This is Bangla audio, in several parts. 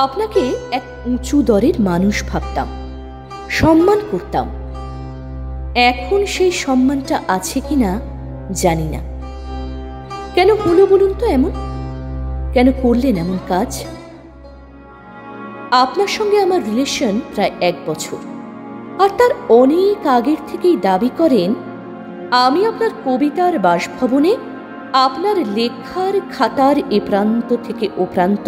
আপনাকে এক উঁচু দরের মানুষ ভাবতাম, সম্মান করতাম। এখন সেই সম্মানটা আছে কিনা জানি না। কেন হলো বলুন তো এমন? কেন করলেন এমন কাজ? আপনার সঙ্গে আমার রিলেশন প্রায় 1 বছর, আর তার অনেক আগের থেকেই দাবি করেন আমি আপনার কবিতার বাসভবনে আপনার লেখার খাতার এ প্রান্ত থেকে ও প্রান্ত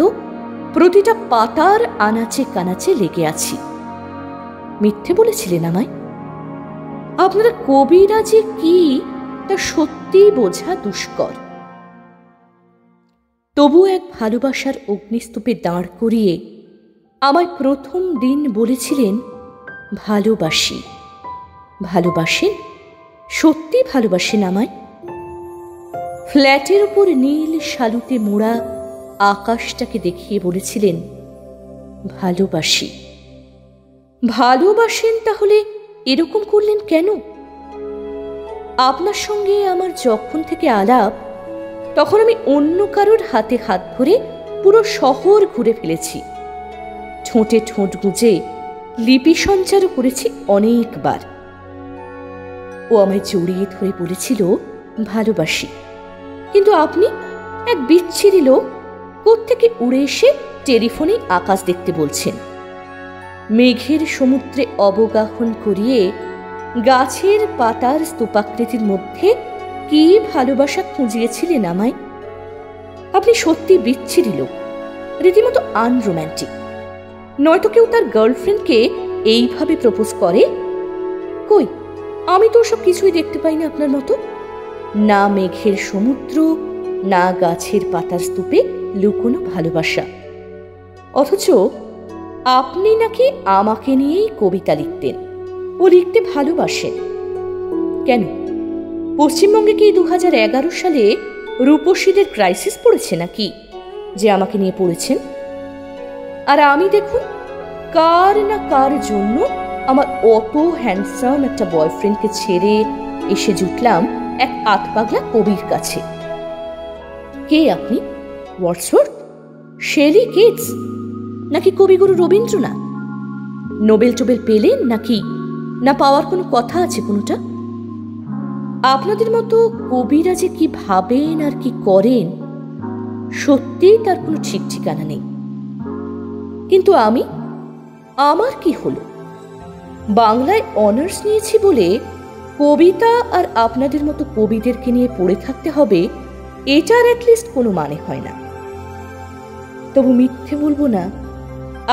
প্রতিটা পাতার আনাচে কানাচে লেগে আছি। মিথ্যে বলেছিলেন আমায়? আপনারা কবিরা যে কি তা সত্যি বোঝা দুষ্কর। তবু এক ভালোবাসার অগ্নিস্তূপে দাঁড় করিয়ে আমায় প্রথম দিন বলেছিলেন ভালোবাসি। ভালোবাসেন? সত্যি ভালোবাসেন আমায়? ফ্ল্যাটের উপর নীল শালুতে মোড়া আকাশটাকে দেখিয়ে বলেছিলেন ভালোবাসি। ভালোবাসেন তাহলে এরকম করলেন কেন? আপনার সঙ্গে আমার যখন থেকে আলাপ, তখন আমি অন্য কারোর হাতে হাত ধরে পুরো শহর ঘুরে ফেলেছি। ঠোঁটে ঠোঁট গুঁজে লিপি সঞ্চারও করেছি অনেকবার। ও আমায় জড়িয়ে ধরে বলেছিল ভালোবাসি, কিন্তু আপনি এক বিচ্ছিরি লোক কোত্থেকে উড়ে এসে টেলিফোনে আকাশ দেখতে বলছেন। মেঘের সমুদ্রে অবগাহন করিয়ে গাছের পাতার স্তূপাকৃতির মধ্যে কি ভালোবাসা খুঁজিয়েছিলেন আমায়? আপনি সত্যি বিচ্ছিরি লোক, রীতিমতো আনরোম্যান্টিক। নয়তো কেউ তার গার্লফ্রেন্ডকে এইভাবে প্রপোজ করে? কই, আমি তো সব কিছুই দেখতে পাই না আপনার মতো। না মেঘের সমুদ্র, না গাছের পাতার স্তূপে লুকোনো ভালোবাসা। অথচ আপনি নাকি আমাকে নিয়েই কবিতা লিখতেন ও লিখতে ভালোবাসেন। কেন, পশ্চিমবঙ্গে কি 2011 সালে রূপসীদের ক্রাইসিস পড়েছে নাকি যে আমাকে নিয়ে পড়েছেন? আর আমি দেখুন কার না কার জন্য আমার অত হ্যান্ডসাম একটা বয়ফ্রেন্ডকে ছেড়ে এসে জুটলাম এক আতপাগলা কবির কাছে। কে আপনি? ওয়ার্ডসওয়ার্থ, শেলি, কিটস, নাকি কবিগুরু রবীন্দ্রনাথ? নোবেল টোবেল পেলেন নাকি? না পাওয়ার কোনো কথা আছে কোনোটা? আপনাদের মতো কবিরা যে কি ভাবেন আর কি করেন, সত্যিই তার কোনো ঠিক ঠিকানা নেই। কিন্তু আমার কি হলো? বাংলায় অনার্স নিয়েছি বলে কবিতা আর আপনাদের মতো কবিদেরকে নিয়ে পড়ে থাকতে হবে, এটার অ্যাটলিস্ট কোনো মানে হয় না। তবু মিথ্যে বলবো না,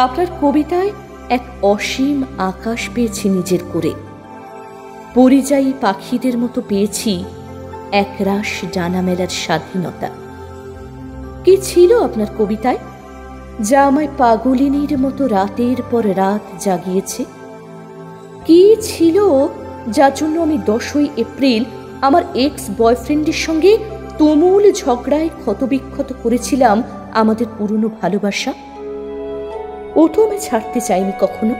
আপনার কবিতায় এক অসীম আকাশ পেয়েছি নিজের করে। পরিযায়ী পাখিদের মতো পেয়েছি একরাশ ডানা মেলার স্বাধীনতা। কি ছিল আপনার কবিতায় যা আমায় পাগলিনীর মতো রাতের পর রাত জাগিয়েছে? কি ছিল যার জন্য আমি 10ই এপ্রিল আমার এক্স বয়ফ্রেন্ডের সঙ্গে তুমুল ঝগড়ায় ক্ষতবিক্ষত করেছিলাম আমাদের পুরনো ভালোবাসা? ও তো আমি ছাড়তে চাইনি কখনো।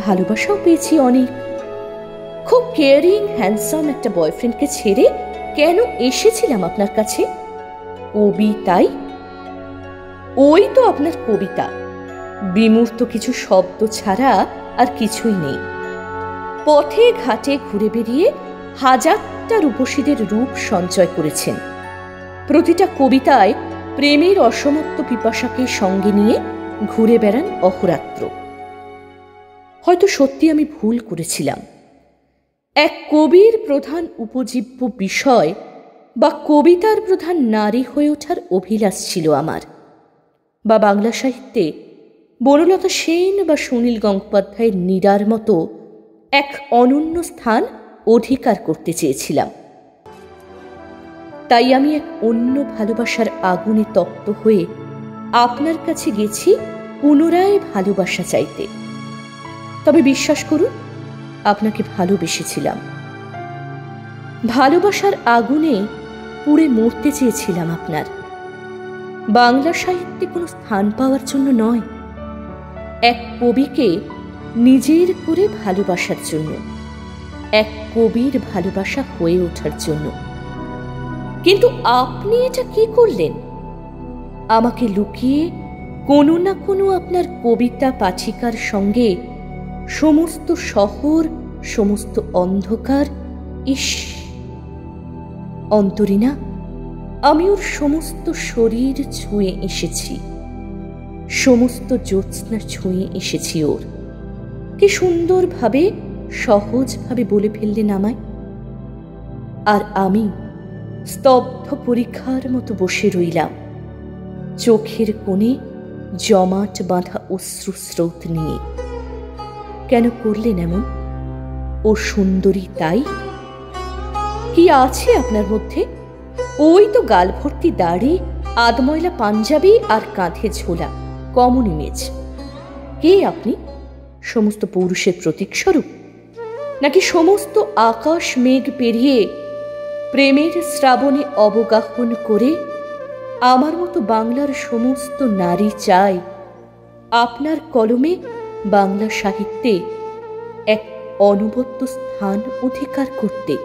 ভালোবাসাও পেয়েছি অনেক। খুব কেয়ারিং হ্যান্ডসাম একটা বয়ফ্রেন্ডকে ছেড়ে কেন এসেছিলাম আপনার কাছে? কবিতাই। ওই তো আপনার কবিতা, বিমূর্ত কিছু শব্দ ছাড়া আর কিছুই নেই। পথে ঘাটে ঘুরে বেরিয়ে হাজারটা রূপসীদের রূপ সঞ্চয় করেছেন। প্রতিটা কবিতায় প্রেমের অসমাপ্ত পিপাসাকে সঙ্গে নিয়ে ঘুরে বেড়ান অহরাত্র। হয়তো সত্যি আমি ভুল করেছিলাম। এক কবির প্রধান উপজীব্য বিষয় বা কবিতার প্রধান নারী হয়ে ওঠার অভিলাষ ছিল আমার, বা বাংলা সাহিত্যে বনলতা সেন বা সুনীল গঙ্গোপাধ্যায়ের নীরার মতো এক অনন্য স্থান অধিকার করতে চেয়েছিলাম। তাই আমি এক অন্য ভালোবাসার আগুনে তপ্ত হয়ে আপনার কাছে গেছি পুনরায় ভালোবাসা চাইতে। তবে বিশ্বাস করুন, আপনাকে ভালোবেসেছিলাম। ভালোবাসার আগুনে পুড়ে মরতে চেয়েছিলাম আপনার। বাংলা সাহিত্যে কোনো স্থান পাওয়ার জন্য নয়, এক কবিকে নিজের করে ভালোবাসার জন্য, এক কবির ভালোবাসা হয়ে ওঠার জন্য। কিন্তু আপনি এটা কি করলেন? আমাকে লুকিয়ে কোনো না কোনো আপনার কবিতা পাঠিকার সঙ্গে সমস্ত শহর, সমস্ত অন্ধকার, ইস অন্তরিনা, আমি ওর সমস্ত শরীর ছুঁয়ে এসেছি, সমস্ত জ্যোৎস্না ছুঁয়ে এসেছি ওর। কি সুন্দরভাবে, সহজভাবে বলে ফেললেন আমায়। আর আমি স্তব্ধ পরীক্ষার মতো বসে রইলাম, চোখের কোণে জমাট বাঁধা অশ্রুস্রোত নিয়ে। কেন করলেন এমন? ও সুন্দরী তাই? কি আছে আপনার মধ্যে? ওই তো গাল ভর্তি দাড়ি, আধময়লা পাঞ্জাবি আর কাঁধে ঝোলা, কমন ইমেজ। কে আপনি? সমস্ত পৌরুষের প্রতীকস্বরূপ, নাকি সমস্ত আকাশ মেঘ পেরিয়ে প্রেমের শ্রাবণে অবগাহন করে আমার মতো বাংলার সমস্ত নারী চায় আপনার কলমে বাংলা সাহিত্যে এক অনবদ্য স্থান অধিকার করতে?